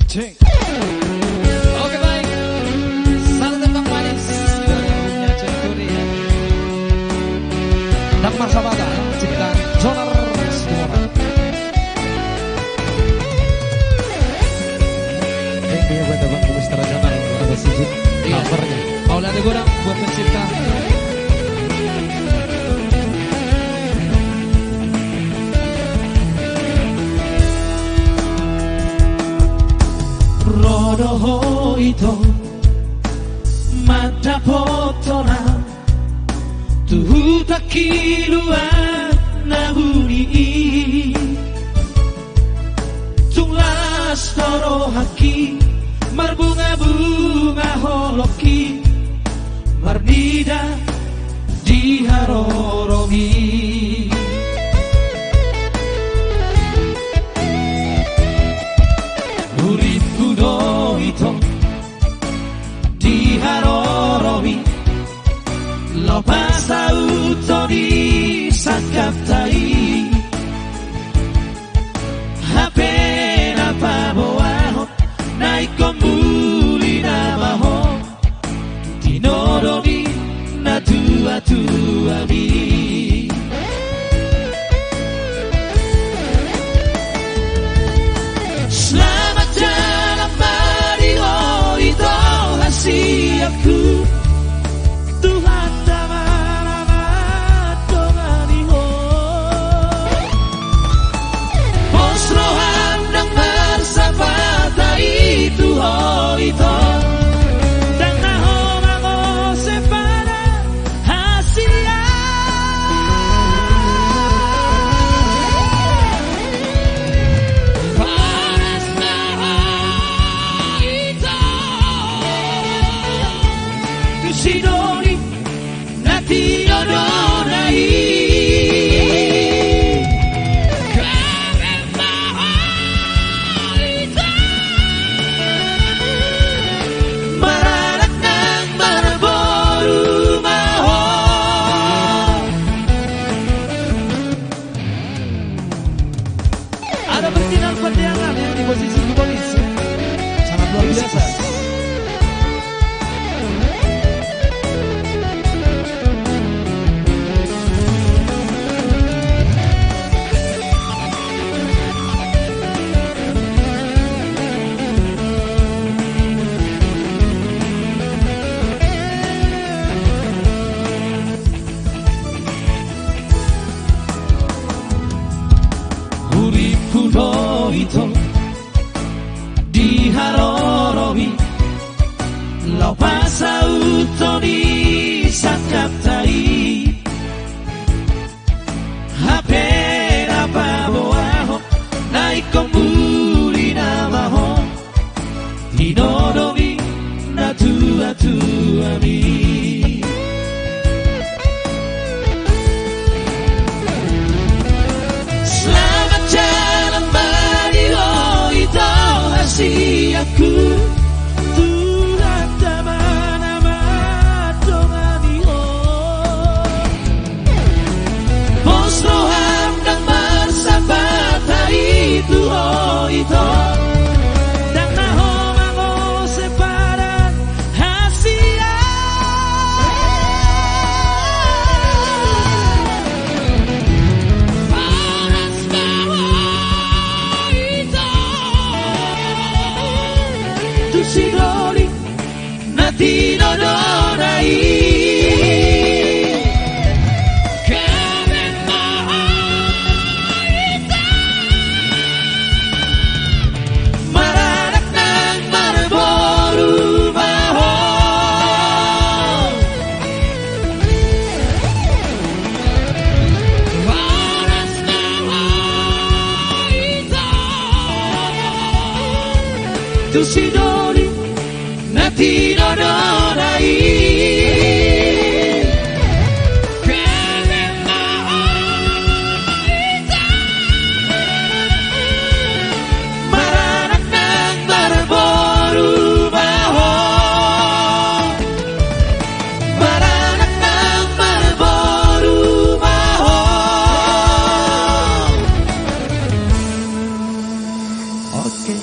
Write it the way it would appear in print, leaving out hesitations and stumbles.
Cek. Oke baik. Salam tembak manis dari punya Centuri ya. Dan Marsabada ciptaan Jonar Semua. Thank you buat abang Mr. Jonar ada sujud covernya. Maulana Gurang buat pencipta. Rodoho ito matapotona tuhutakiluan nahuni tunglas toro haki marbunga-bunga holoki mardida diharoromi diharoromi lo pasa utoni sakaptai hapena paboaho naikombuli namaho tinoromi natua-tuami selamat jalan Mario itu aku Tuhan taman dongani-ho Posrohan dan bersama itu itu dan naho mango separa hasilnya panas itu Sidoni nati odorai Karemahita Maranak ng Marboru Maho Ada bertinang pendiangan yang di posisi polis sangat luar biasa. Uripku itu diharoromi lo pasa utoni sakaptai hapena paboaho naikombuli namaho tinoromi natua-tuami aku Tuhan taman dongani-ho Posroham dan bersahabat itu itu dan naho mango separan hasilnya panas bawah itu Sidoni nati odorai Karemahita Maranak ng Marboru Maho panas bawah itu Sidoni nati odorai Karemahita Maranak ng Marboru Maho Maranak ng Marboru Maho. Oke.